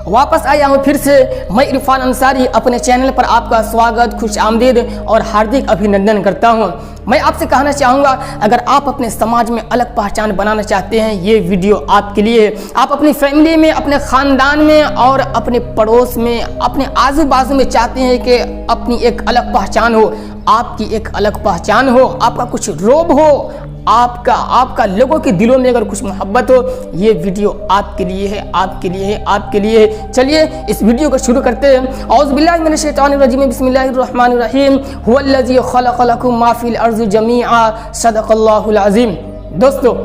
वापस आया हूँ फिर से मैं इरफान अंसारी अपने चैनल पर आपका स्वागत, खुश आमदीद और हार्दिक अभिनंदन करता हूँ। मैं आपसे कहना चाहूँगा, अगर आप अपने समाज में अलग पहचान बनाना चाहते हैं, ये वीडियो आपके लिए। आप अपनी फैमिली में, अपने ख़ानदान में और अपने पड़ोस में, अपने आजू बाजू में चाहते हैं कि अपनी एक अलग पहचान हो, आपकी एक अलग पहचान हो, आपका कुछ रोब हो, आपका लोगों के दिलों में अगर कुछ मोहब्बत हो, ये वीडियो आपके लिए है, आपके लिए है, आपके लिए है। चलिए इस वीडियो को शुरू करते हैं। औज़ु बिल्लाहि मिनश शैतानिर रजीम, बिस्मिल्लाहिर रहमानिर रहीम। हुवल्लज़ी खलक़ लकुम मा फ़िल अर्ज़ि जमीआ, सदक़ल्लाहुल अज़ीम। दोस्तों,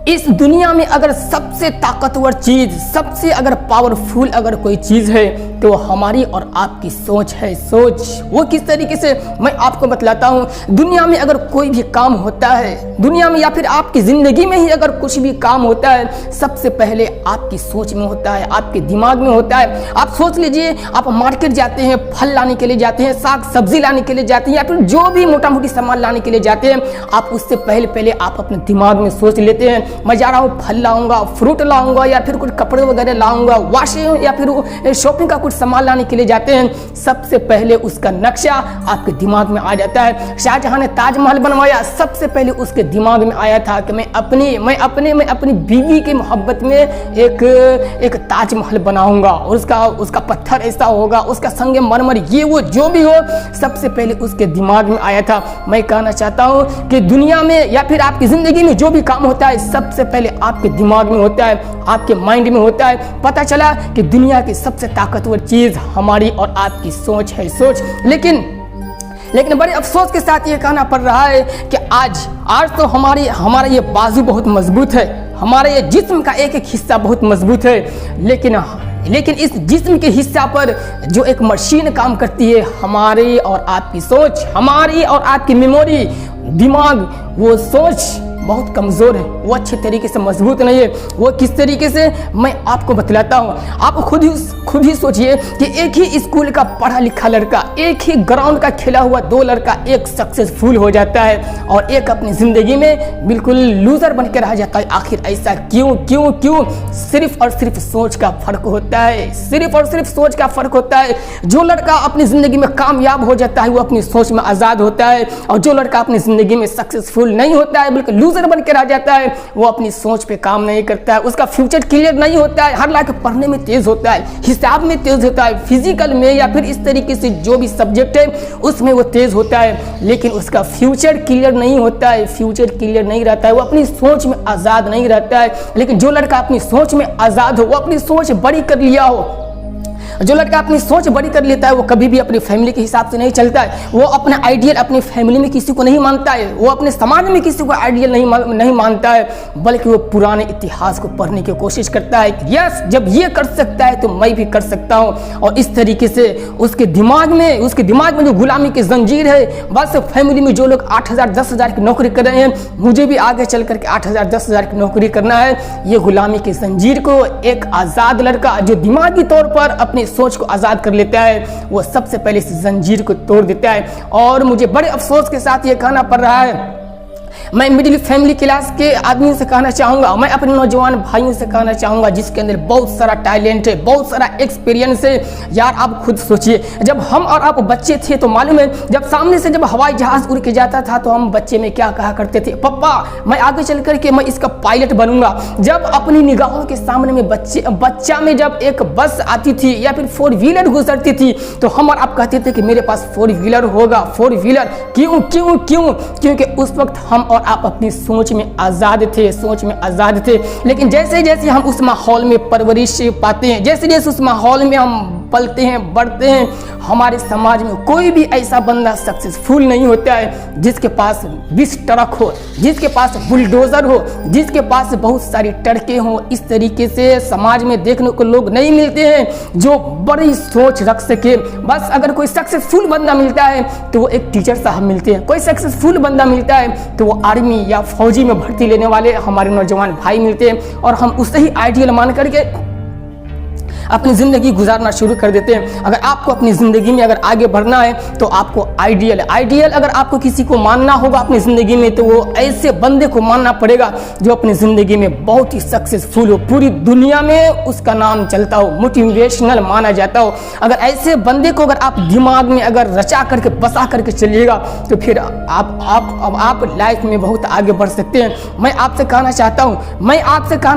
इस दुनिया में अगर सबसे ताकतवर चीज़, सबसे अगर पावरफुल अगर कोई चीज़ है तो वो हमारी और आपकी सोच है। सोच वो किस तरीके से, मैं आपको बतलाता हूँ। दुनिया में अगर कोई भी काम होता है, दुनिया में या फिर आपकी ज़िंदगी में ही अगर कुछ भी काम होता है, सबसे पहले आपकी सोच में होता है, आपके दिमाग में होता है। आप सोच लीजिए, आप मार्केट जाते हैं, फल लाने के लिए जाते हैं, साग सब्जी लाने के लिए जाते हैं, या फिर जो भी मोटा मोटी सामान लाने के लिए जाते हैं, आप उससे पहले आप अपने दिमाग में सोच लेते हैं, मैं जा रहा हूँ फल लाऊंगा, फ्रूट लाऊंगा, या फिर कुछ कपड़े वगैरह लाऊंगा, वॉशिंग या फिर शॉपिंग का कुछ सामान लाने के लिए जाते हैं। सबसे पहले उसका नक्शा आपके दिमाग में आ जाता है। शाहजहां ने ताजमहल बनवाया, सबसे पहले उसके दिमाग में आया था कि मैं अपनी बीवी की मोहब्बत में एक ताजमहल बनाऊंगा, और उसका पत्थर ऐसा होगा, उसका संगमरमर, ये वो जो भी हो, सबसे पहले उसके दिमाग में आया था। मैं कहना चाहता हूँ कि दुनिया में या फिर आपकी जिंदगी में जो भी काम होता है, सबसे पहले आपके दिमाग में होता है, आपके माइंड में होता है। पता चला कि दुनिया की सबसे ताकतवर चीज हमारी और आपकी सोच है, सोच। लेकिन बड़े अफसोस के साथ ये कहना पड़ रहा है कि आज तो हमारा ये बाजू बहुत मजबूत है, हमारा ये जिस्म का एक एक हिस्सा बहुत मजबूत है, लेकिन इस जिस्म के हिस्सा पर जो एक मशीन काम करती है, हमारी और आपकी सोच, हमारी और आपकी मेमोरी, दिमाग, वो सोच बहुत कमज़ोर है, वो अच्छे तरीके से मजबूत नहीं है। वो किस तरीके से, मैं आपको बतलाता हूँ। आप खुद ही सोचिए कि एक ही स्कूल का पढ़ा लिखा लड़का, एक ही ग्राउंड का खेला हुआ दो लड़का एक सक्सेसफुल हो जाता है और एक अपनी ज़िंदगी में बिल्कुल लूज़र बन के रह जाता है। आखिर ऐसा क्यों? सिर्फ और सिर्फ सोच का फ़र्क होता है, सिर्फ और सिर्फ सोच का फ़र्क होता है। जो लड़का अपनी ज़िंदगी में कामयाब हो जाता है, वो अपनी सोच में आज़ाद होता है, और जो लड़का अपनी ज़िंदगी में सक्सेसफुल नहीं होता है, बिल्कुल लूजर बन के रह जाता है, वो अपनी सोच पे काम नहीं करता है, उसका फ्यूचर क्लियर नहीं होता है। हर लायक पढ़ने में तेज होता है, हिसाब में तेज होता है, फिजिकल में या फिर इस तरीके से जो भी सब्जेक्ट है उसमें वो तेज होता है, लेकिन उसका फ्यूचर क्लियर नहीं होता है, फ्यूचर क्लियर नहीं रहता है, वो अपनी सोच में आज़ाद नहीं रहता है। लेकिन जो लड़का अपनी सोच में आज़ाद हो, वो अपनी सोच बड़ी कर लिया हो, जो लड़का अपनी सोच बड़ी कर लेता है, वो कभी भी अपनी फैमिली के हिसाब से नहीं चलता है। वो अपना आइडियल अपनी फैमिली में किसी को नहीं मानता है, वो अपने समाज में किसी को आइडियल नहीं मानता है, बल्कि वो पुराने इतिहास को पढ़ने की कोशिश करता है। यस, जब ये कर सकता है तो मैं भी कर सकता हूँ। और इस तरीके से उसके दिमाग में जो गुलामी की जंजीर है, बस फैमिली में जो लोग 8,000 10,000 की नौकरी कर रहे हैं, मुझे भी आगे चल करके 8,000 10,000 की नौकरी करना है। ये गुलामी की जंजीर को एक आज़ाद लड़का जो दिमागी तौर पर अपनी सोच को आज़ाद कर लेता है, वो सबसे पहले इस जंजीर को तोड़ देता है। और मुझे बड़े अफसोस के साथ ये कहना पड़ रहा है, मैं मिडिल फैमिली क्लास के आदमी से कहना चाहूँगा, मैं अपने नौजवान भाइयों से कहना चाहूँगा जिसके अंदर बहुत सारा टैलेंट है, बहुत सारा एक्सपीरियंस है। यार आप खुद सोचिए, जब हम और आप बच्चे थे तो मालूम है, जब सामने से जब हवाई जहाज़ उड़ के जाता था तो हम बच्चे में क्या कहा करते थे, पप्पा मैं आगे चल करके मैं इसका पायलट बनूंगा। जब अपनी निगाहों के सामने में बच्चा में जब एक बस आती थी या फिर 4 व्हीलर गुजरती थी, तो हम और आप कहते थे कि मेरे पास 4 व्हीलर होगा, 4 व्हीलर। क्योंकि उस वक्त हम और आप अपनी सोच में आज़ाद थे। लेकिन जैसे जैसे हम उस माहौल में परवरिश पाते हैं, जैसे जैसे उस माहौल में हम पलते हैं, बढ़ते हैं, हमारे समाज में कोई भी ऐसा बंदा सक्सेसफुल नहीं होता है जिसके पास 20 ट्रक हो, जिसके पास बुलडोजर हो, जिसके पास बहुत सारी ट्रकें हो। इस तरीके से समाज में देखने को लोग नहीं मिलते हैं जो बड़ी सोच रख सके। बस अगर कोई सक्सेसफुल बंदा मिलता है तो वो एक टीचर साहब मिलते हैं, कोई सक्सेसफुल बंदा मिलता है तो वो आर्मी या फौजी में भर्ती लेने वाले हमारे नौजवान भाई मिलते हैं, और हम उसे ही आइडियल मान करके अपनी ज़िंदगी गुजारना शुरू कर देते हैं। अगर आपको अपनी ज़िंदगी में अगर आगे बढ़ना है तो आपको आइडियल अगर आपको किसी को मानना होगा अपनी ज़िंदगी में तो वो ऐसे बंदे को मानना पड़ेगा जो अपनी ज़िंदगी में बहुत ही सक्सेसफुल हो, पूरी दुनिया में उसका नाम चलता हो, मोटिवेशनल माना जाता हो। अगर ऐसे बंदे को अगर आप दिमाग में अगर रचा करके बसा करके चलिएगा तो फिर आप लाइफ में बहुत आगे बढ़ सकते हैं। मैं आपसे कहना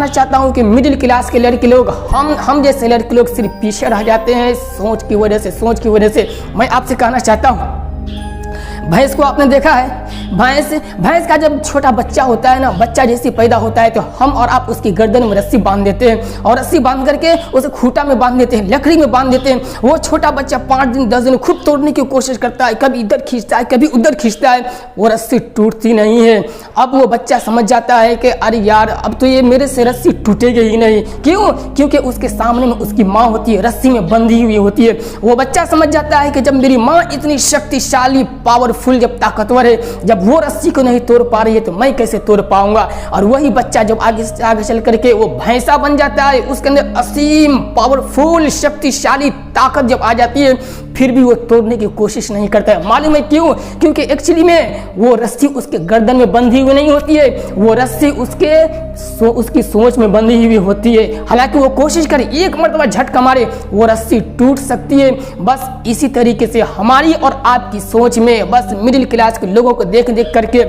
चाहता हूँ कि मिडिल क्लास के लड़के लोग, हम जैसे लड़के लोग सिर्फ पीछे रह जाते हैं सोच की वजह से। मैं आपसे कहना चाहता हूँ, भैंस को आपने देखा है, भैंस का जब छोटा बच्चा होता है ना, बच्चा जैसे पैदा होता है तो हम और आप उसकी गर्दन में रस्सी बांध देते हैं और रस्सी बांध करके उसे खूंटा में बांध देते हैं, लकड़ी में बांध देते हैं। वो छोटा बच्चा 5 दिन 10 दिन खुद तोड़ने की कोशिश करता है, कभी इधर खींचता है कभी उधर खींचता है, वो रस्सी टूटती नहीं है। अब वो बच्चा समझ जाता है कि अरे यार अब तो ये मेरे से रस्सी टूटेगी ही नहीं। क्यों? क्योंकि उसके सामने में उसकी माँ होती है, रस्सी में बंधी हुई होती है। वो बच्चा समझ जाता है कि जब मेरी माँ इतनी शक्तिशाली पावरफुल जब ताकतवर है, जब वो रस्सी को नहीं तोड़ पा रही है तो मैं कैसे तोड़ पाऊंगा। और वही बच्चा जब आगे चल करके वो भैंसा बन जाता है, उसके अंदर असीम पावरफुल शक्तिशाली ताकत जब आ जाती है फिर भी वो तोड़ने की कोशिश नहीं करता है। मालूम है क्यों? क्योंकि एक्चुअली में वो रस्सी उसके गर्दन में बंधी हुई नहीं होती है, वो रस्सी उसकी सोच में बंधी हुई होती है। हालांकि वो कोशिश करे एक मरतबा झटका मारे वो रस्सी टूट सकती है। बस इसी तरीके से हमारी और आपकी सोच में बस मिडिल क्लास के लोगों को देख करके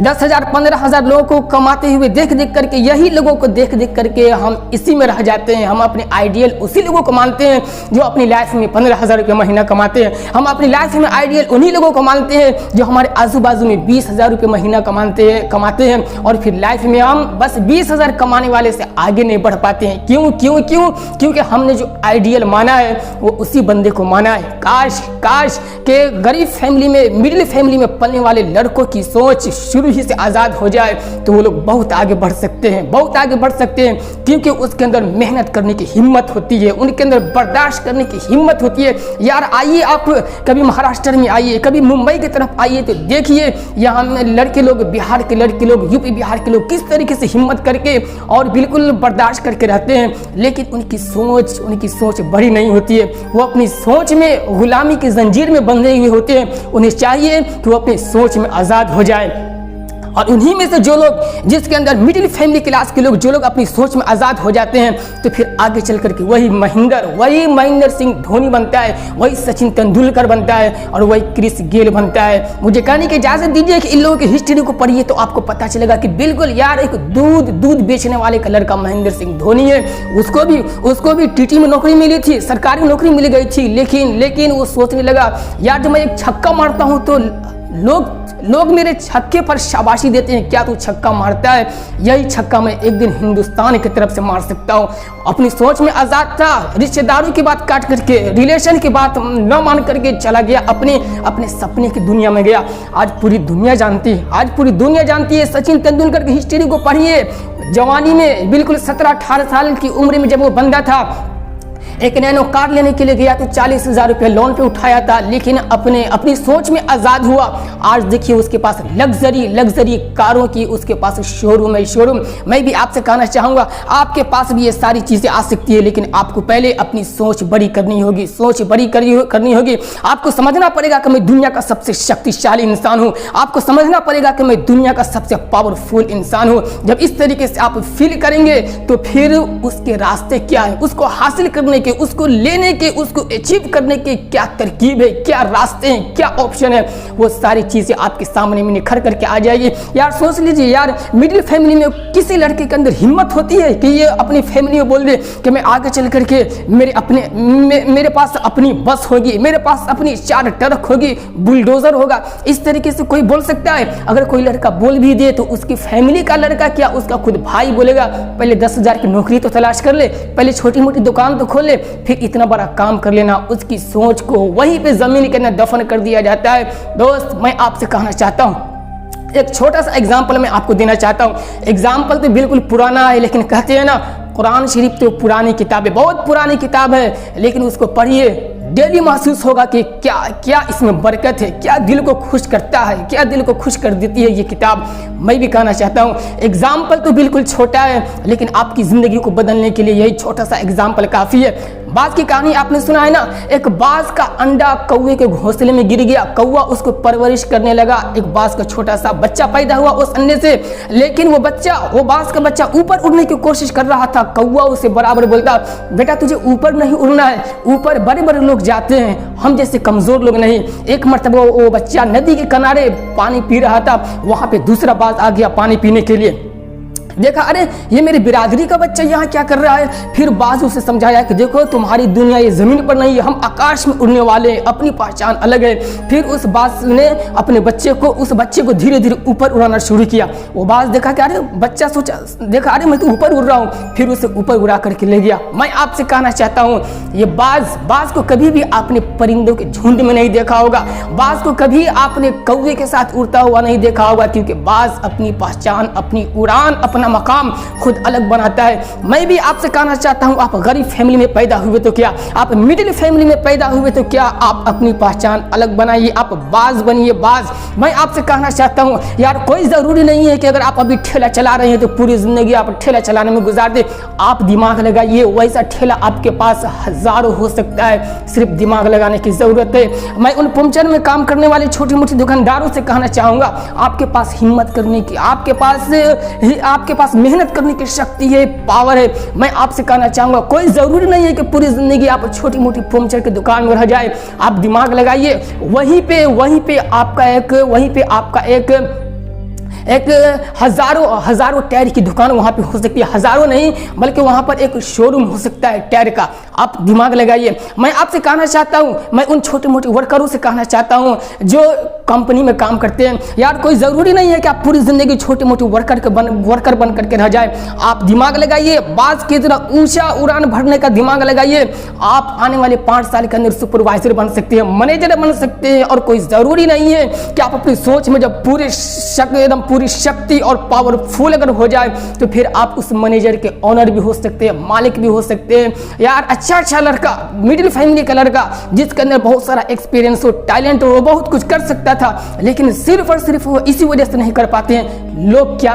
10,000 15,000 लोगों को कमाते हुए देख करके, यही लोगों को देख करके हम इसी में रह जाते हैं। हम अपने आइडियल उसी लोगों को मानते हैं जो अपनी लाइफ में 15,000 रुपये महीना कमाते हैं। हम अपनी लाइफ में आइडियल उन्हीं लोगों को मानते हैं जो हमारे आजू बाजू में 20,000 रुपये महीना कमाते हैं और फिर लाइफ में हम बस 20,000 कमाने वाले से आगे नहीं बढ़ पाते हैं। क्यों? क्योंकि हमने जो आइडियल माना है वो उसी बंदे को माना है। काश के गरीब फैमिली में, मिडिल फैमिली में पलने वाले लड़कों की सोच शुरू ही से आज़ाद हो जाए तो वो लोग बहुत आगे बढ़ सकते हैं, क्योंकि उसके अंदर मेहनत करने की हिम्मत होती है, उनके अंदर बर्दाश्त करने की हिम्मत होती है। यार आइए आप कभी महाराष्ट्र में आइए, कभी मुंबई की तरफ आइए तो देखिए यहाँ में लड़के लोग, बिहार के लड़के लोग, यूपी बिहार के लोग किस तरीके से हिम्मत करके और बिल्कुल बर्दाश्त करके रहते हैं। लेकिन उनकी सोच बड़ी नहीं होती है, वो अपनी सोच में गुलामी की जंजीर में बंधे हुए होते हैं। उन्हें चाहिए कि वो अपनी सोच में आज़ाद हो जाए। और उन्हीं में से जो लोग, जिसके अंदर मिडिल फैमिली क्लास के लोग, जो लोग अपनी सोच में आज़ाद हो जाते हैं तो फिर आगे चल करके वही महेंद्र सिंह धोनी बनता है, वही सचिन तेंदुलकर बनता है और वही क्रिस गेल बनता है। मुझे कहने की इजाज़त दीजिए कि इन लोगों की हिस्ट्री को पढ़िए तो आपको पता चलेगा कि बिल्कुल यार एक दूध बेचने वाले का लड़का महेंद्र सिंह धोनी है, उसको भी टीटी में नौकरी मिली थी, सरकारी नौकरी मिल गई थी। लेकिन वो सोचने लगा यार जब मैं एक छक्का मारता हूँ तो लोग मेरे छक्के पर शाबाशी देते हैं, क्या तू छक्का मारता है? यही छक्का मैं एक दिन हिंदुस्तान की तरफ से मार सकता हूँ। अपनी सोच में आज़ाद था, रिश्तेदारों की बात काट करके, रिलेशन की बात न मान करके चला गया, अपने सपने की दुनिया में गया। आज पूरी दुनिया जानती है सचिन तेंदुलकर की हिस्ट्री को पढ़िए। जवानी में बिल्कुल 17-18 साल की उम्र में जब वो बंदा था, एक नैनो कार लेने के लिए गया तो 40,000 रुपये लोन पे उठाया था, लेकिन अपनी सोच में आज़ाद हुआ। आज देखिए उसके पास लग्जरी कारों की उसके पास शोरूम है। मैं भी आपसे कहना चाहूँगा आपके पास भी ये सारी चीज़ें आ सकती है, लेकिन आपको पहले अपनी सोच बड़ी करनी होगी। आपको समझना पड़ेगा कि मैं दुनिया का सबसे शक्तिशाली इंसान हूँ, आपको समझना पड़ेगा कि मैं दुनिया का सबसे पावरफुल इंसान हूँ। जब इस तरीके से आप फील करेंगे तो फिर उसके रास्ते क्या है, उसको हासिल करने के, उसको लेने के, उसको अचीव करने के क्या तरकीब है, क्या रास्ते हैं, क्या ऑप्शन है, वो सारी चीजें आपके सामने में निखर करके आ जाएगी। यार सोच लीजिए यार, मिडिल फैमिली में किसी लड़के के अंदर हिम्मत होती है कि ये अपनी फैमिली में बोल दे कि मैं आगे चल करके मेरे पास अपनी बस होगी, मेरे पास अपनी 4 ट्रक होगी, बुलडोजर होगा। इस तरीके से कोई बोल सकता है? अगर कोई लड़का बोल भी दे तो उसकी फैमिली का लड़का क्या, उसका खुद भाई बोलेगा पहले 10,000 की नौकरी तो तलाश कर ले, पहले छोटी मोटी दुकान तो खोल ले, फिर इतना बड़ा काम कर लेना। उसकी सोच को वहीं पे जमीन के अंदर दफन कर दिया जाता है। दोस्त मैं आपसे कहना चाहता हूँ, एक छोटा सा एग्जाम्पल मैं आपको देना चाहता हूँ। एग्जाम्पल तो बिल्कुल पुराना है, लेकिन कहते हैं ना कुरान शरीफ तो पुरानी किताब है, बहुत पुरानी किताब है, लेकिन उसको पढ़िए डेली महसूस होगा कि क्या क्या इसमें बरकत है, क्या दिल को खुश करता है, क्या दिल को खुश कर देती है ये किताब। मैं भी कहना चाहता हूँ, एग्जाम्पल तो बिल्कुल छोटा है, लेकिन आपकी ज़िंदगी को बदलने के लिए यही छोटा सा एग्जाम्पल काफ़ी है। बाज की कहानी आपने सुना है ना, एक बाज का अंडा कौवे के घोंसले में गिर गया, कौवा उसको परवरिश करने लगा, एक बाज का छोटा सा बच्चा पैदा हुआ उस अंडे से। लेकिन वो बाज का बच्चा ऊपर उड़ने की कोशिश कर रहा था। कौवा उसे बराबर बोलता, बेटा तुझे ऊपर नहीं उड़ना है, ऊपर बड़े बड़े लोग जाते हैं, हम जैसे कमजोर लोग नहीं। एक मर्तबा वो बच्चा नदी के किनारे पानी पी रहा था, वहां पे दूसरा बाज आ गया पानी पीने के लिए। देखा, अरे ये मेरी बिरादरी का बच्चा यहाँ क्या कर रहा है। फिर बाज उसे समझाया कि देखो तुम्हारी दुनिया ये जमीन पर नहीं है, हम आकाश में उड़ने वाले हैं, अपनी पहचान अलग है। फिर उस बाज ने अपने उस बच्चे को धीरे धीरे ऊपर उड़ाना शुरू किया। वो बाज देखा कि अरे बच्चा सोचा, देखा अरे मैं तो ऊपर उड़ रहा हूँ, फिर उसे ऊपर उड़ा करके ले गया। मैं आपसे कहना चाहता हूँ, ये बाज को कभी भी आपने परिंदों के झुंड में नहीं देखा होगा, बाज को कभी आपने कौवे के साथ उड़ता हुआ नहीं देखा होगा, क्योंकि बाज अपनी पहचान, अपनी उड़ान, अपना मकाम खुद अलग बनाता है। मैं भी आपसे कहना चाहता हूं, आप गरीब फैमिली में पैदा हुए तो क्या, आप मिडिल फैमिली में पैदा हुए तो क्या, आप अपनी पहचान अलग बनाइए, आप बाज बनिए, बाज। मैं आपसे कहना चाहता हूं यार, कोई जरूरी नहीं है कि अगर आप अभी ठेला चला रहे हैं तो पूरी जिंदगी आप ठेला चलाने में गुजार दे। आप दिमाग लगाइए, वैसा ठेला आपके पास हजारों हो सकता है, सिर्फ दिमाग लगाने की जरूरत है। मैं उन पंचर में काम करने वाले छोटी मोटी दुकानदारों से कहना चाहूंगा, आपके पास हिम्मत करने की, आपके पास मेहनत करने की शक्ति है, पावर है। मैं आपसे कहना चाहूंगा, कोई जरूरी नहीं है कि पूरी जिंदगी आप छोटी मोटी पंचर की दुकान में रह जाए। आप दिमाग लगाइए, वहीं पे आपका एक हजारों टायर की दुकान वहां पे हो सकती है, हजारों नहीं बल्कि वहां पर एक शोरूम हो सकता है टायर का। आप दिमाग लगाइए। मैं आपसे कहना चाहता हूं, मैं उन छोटे मोटे वर्करों से कहना चाहता हूं जो कंपनी में काम करते हैं, यार कोई जरूरी नहीं है कि आप पूरी जिंदगी छोटे मोटे वर्कर बन करके रह जाए। आप दिमाग लगाइए, बाज की तरह ऊंचा उड़ान भरने का दिमाग लगाइए। आप आने वाले 5 साल के अंदर सुपरवाइजर बन सकते हैं, मैनेजर बन सकते हैं, और कोई जरूरी नहीं है कि आप अपनी सोच में जब पूरी शक्ति और पावरफुल अगर हो जाए तो फिर आप उस मैनेजर के ऑनर भी हो सकते हैं, मालिक भी हो सकते हैं। यार अच्छा लड़का, मिडिल फैमिली का लड़का जिसके अंदर बहुत सारा एक्सपीरियंस हो, टैलेंट हो, वो बहुत कुछ कर सकता था, लेकिन सिर्फ और सिर्फ वो इसी वजह से नहीं कर पाते हैं, लोग क्या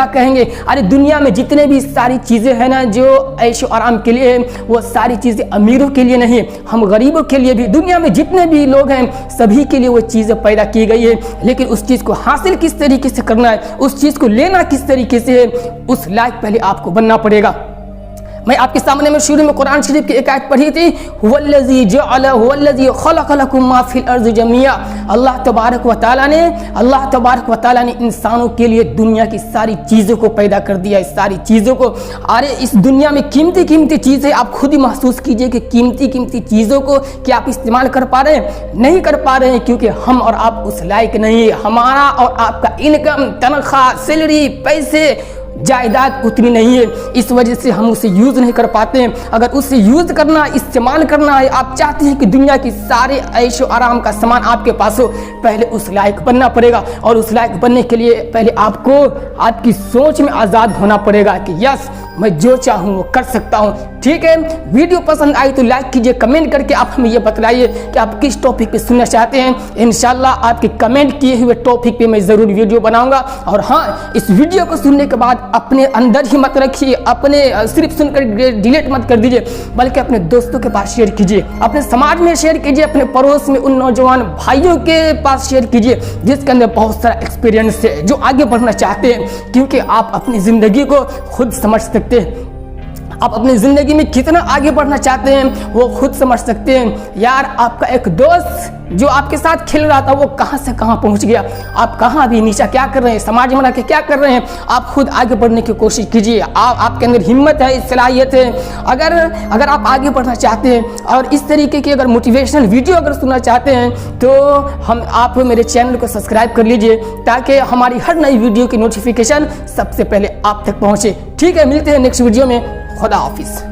कहेंगे। अरे दुनिया में जितने भी सारी चीजें हैं ना जो ऐशो आराम के लिए है, वो सारी चीजें अमीरों के लिए नहीं, हम गरीबों के लिए भी, दुनिया में जितने भी लोग हैं सभी के लिए वो चीजें पैदा की गई है। लेकिन उस चीज को हासिल किस तरीके से करना है, उस चीज को लेना किस तरीके से है, उस लायक पहले आपको बनना पड़ेगा। मैं आपके सामने में शुरू में कुरान शरीफ की एक आयत पढ़ी थी, हुवल्लज़ी खलक़ लकुम मा फिल अर्ज़ि जमीआ। अल्लाह तबारक व तआला ने इंसानों के लिए दुनिया की सारी चीज़ों को पैदा कर दिया है, सारी चीज़ों को। अरे इस दुनिया में कीमती चीज़ें, आप खुद ही महसूस कीजिए कि कीमती चीज़ों को क्या आप इस्तेमाल कर पा रहे हैं? नहीं कर पा रहे हैं, क्योंकि हम और आप उस लायक नहीं है। हमारा और आपका इनकम, तनख्वाह, सैलरी, पैसे, जायदाद उतनी नहीं है, इस वजह से हम उसे यूज नहीं कर पाते हैं। अगर उसे यूज करना, इस्तेमाल करना है, आप चाहते हैं कि दुनिया की सारे ऐशो आराम का सामान आपके पास हो, पहले उस लायक बनना पड़ेगा। और उस लायक बनने के लिए पहले आपको आपकी सोच में आजाद होना पड़ेगा कि यस मैं जो चाहूँ वो कर सकता हूँ। ठीक है, वीडियो पसंद आई तो लाइक कीजिए, कमेंट करके आप हमें ये बतलाइए कि आप किस टॉपिक पे सुनना चाहते हैं। इंशाल्लाह आपके कमेंट किए हुए टॉपिक पे मैं ज़रूर वीडियो बनाऊंगा। और हाँ, इस वीडियो को सुनने के बाद अपने अंदर ही मत रखिए, अपने सिर्फ सुनकर डिलीट मत कर दीजिए, बल्कि अपने दोस्तों के पास शेयर कीजिए, अपने समाज में शेयर कीजिए, अपने पड़ोस में उन नौजवान भाइयों के पास शेयर कीजिए जिसके अंदर बहुत सारा एक्सपीरियंस है, जो आगे बढ़ना चाहते हैं, क्योंकि आप अपनी ज़िंदगी को खुद समझ सकते हैं। आप अपनी ज़िंदगी में कितना आगे बढ़ना चाहते हैं वो खुद समझ सकते हैं। यार आपका एक दोस्त जो आपके साथ खेल रहा था वो कहां से कहां पहुंच गया, आप कहां अभी नीचा क्या कर रहे हैं, समाज में रह क्या कर रहे हैं। आप खुद आगे बढ़ने की कोशिश कीजिए, आपके अंदर हिम्मत है, सलाहियत है। अगर आप आगे बढ़ना चाहते हैं और इस तरीके की अगर मोटिवेशनल वीडियो अगर सुनना चाहते हैं तो आप मेरे चैनल को सब्सक्राइब कर लीजिए, ताकि हमारी हर नई वीडियो की नोटिफिकेशन सबसे पहले आप तक पहुंचे। ठीक है, मिलते हैं नेक्स्ट वीडियो में। खुदा हाफिज।